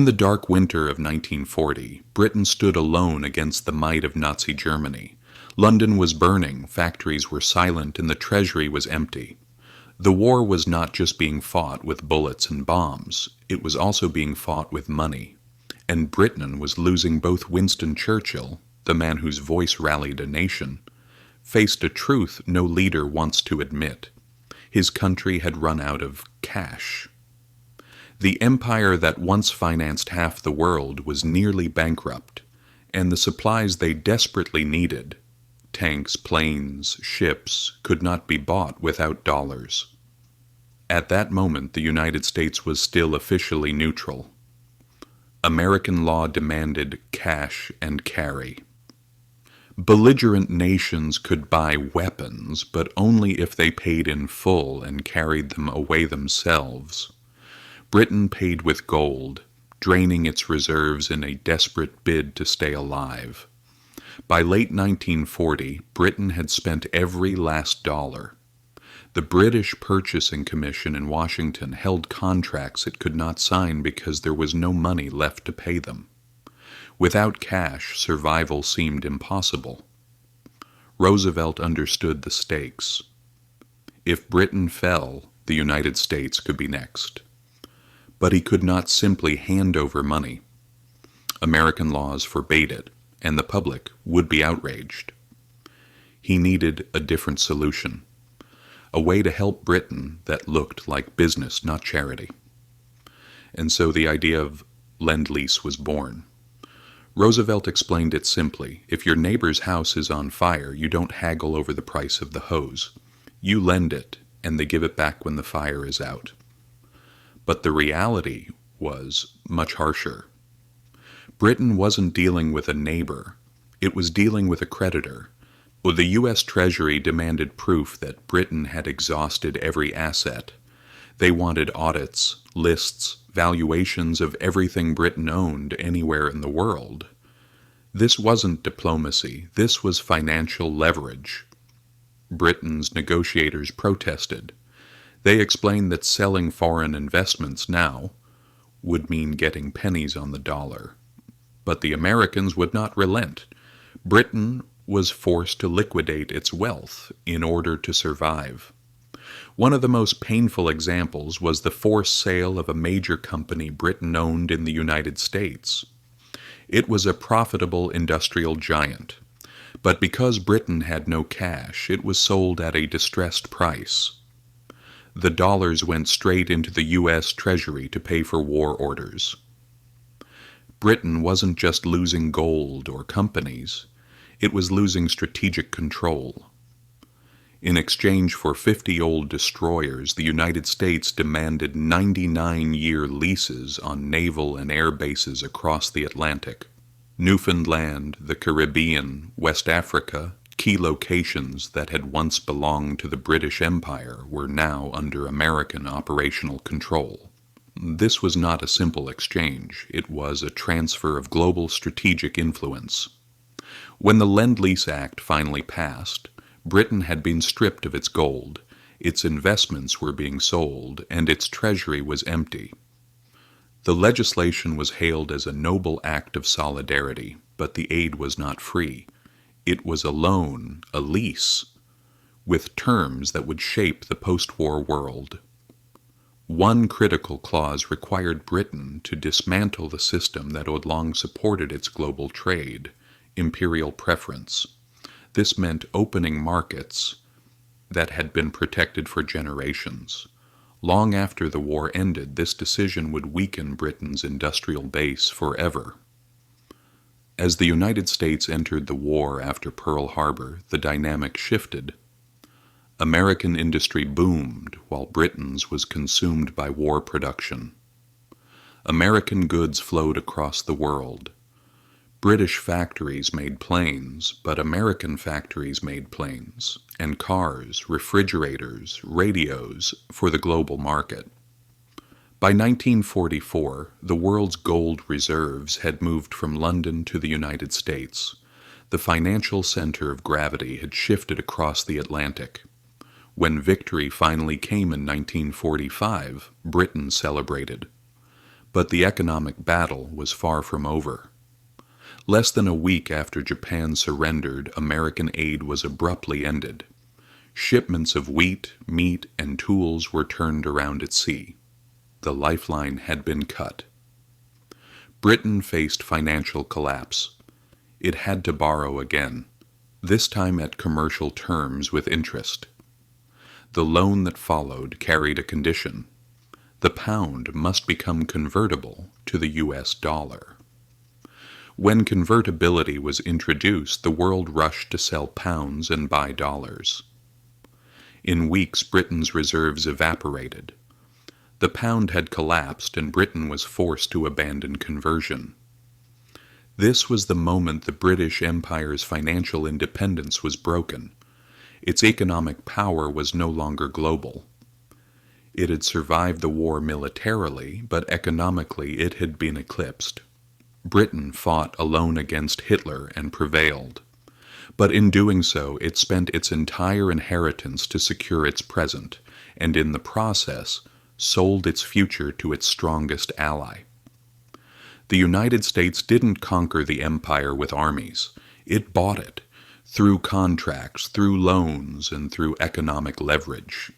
In the dark winter of 1940, Britain stood alone against the might of Nazi Germany. London was burning, factories were silent, and the treasury was empty. The war was not just being fought with bullets and bombs, it was also being fought with money. And Britain was losing. Both Winston Churchill, the man whose voice rallied a nation, faced a truth no leader wants to admit. His country had run out of cash. The empire that once financed half the world was nearly bankrupt, and the supplies they desperately needed, tanks, planes, ships, could not be bought without dollars. At that moment, the United States was still officially neutral. American law demanded cash and carry. Belligerent nations could buy weapons, but only if they paid in full and carried them away themselves. Britain paid with gold, draining its reserves in a desperate bid to stay alive. By late 1940, Britain had spent every last dollar. The British Purchasing Commission in Washington held contracts it could not sign because there was no money left to pay them. Without cash, survival seemed impossible. Roosevelt understood the stakes. If Britain fell, the United States could be next. But he could not simply hand over money. American laws forbade it, and the public would be outraged. He needed a different solution, a way to help Britain that looked like business, not charity. And so the idea of Lend-Lease was born. Roosevelt explained it simply. If your neighbor's house is on fire, you don't haggle over the price of the hose. You lend it, and they give it back when the fire is out. But the reality was much harsher. Britain wasn't dealing with a neighbor. It was dealing with a creditor. Well, the U.S. Treasury demanded proof that Britain had exhausted every asset. They wanted audits, lists, valuations of everything Britain owned anywhere in the world. This wasn't diplomacy. This was financial leverage. Britain's negotiators protested. They explained that selling foreign investments now would mean getting pennies on the dollar. But the Americans would not relent. Britain was forced to liquidate its wealth in order to survive. One of the most painful examples was the forced sale of a major company Britain owned in the United States. It was a profitable industrial giant, but because Britain had no cash, it was sold at a distressed price. The dollars went straight into the U.S. Treasury to pay for war orders. Britain wasn't just losing gold or companies, it was losing strategic control. In exchange for 50 old destroyers, the United States demanded 99-year leases on naval and air bases across the Atlantic. Newfoundland, the Caribbean, West Africa, key locations that had once belonged to the British Empire were now under American operational control. This was not a simple exchange. It was a transfer of global strategic influence. When the Lend-Lease Act finally passed, Britain had been stripped of its gold, its investments were being sold, and its treasury was empty. The legislation was hailed as a noble act of solidarity, but the aid was not free. It was a loan, a lease, with terms that would shape the post-war world. One critical clause required Britain to dismantle the system that had long supported its global trade, imperial preference. This meant opening markets that had been protected for generations. Long after the war ended, this decision would weaken Britain's industrial base forever. As the United States entered the war after Pearl Harbor, the dynamic shifted. American industry boomed while Britain's was consumed by war production. American goods flowed across the world. British factories made planes, but American factories made planes, and cars, refrigerators, radios for the global market. By 1944, the world's gold reserves had moved from London to the United States. The financial center of gravity had shifted across the Atlantic. When victory finally came in 1945, Britain celebrated. But the economic battle was far from over. Less than a week after Japan surrendered, American aid was abruptly ended. Shipments of wheat, meat, and tools were turned around at sea. The lifeline had been cut. Britain faced financial collapse. It had to borrow again, this time at commercial terms with interest. The loan that followed carried a condition. The pound must become convertible to the US dollar. When convertibility was introduced, the world rushed to sell pounds and buy dollars. In weeks, Britain's reserves evaporated. The pound had collapsed and Britain was forced to abandon conversion. This was the moment the British Empire's financial independence was broken. Its economic power was no longer global. It had survived the war militarily, but economically it had been eclipsed. Britain fought alone against Hitler and prevailed. But in doing so, it spent its entire inheritance to secure its present, and in the process, sold its future to its strongest ally. The United States didn't conquer the empire with armies. It bought it, through contracts, through loans, and through economic leverage.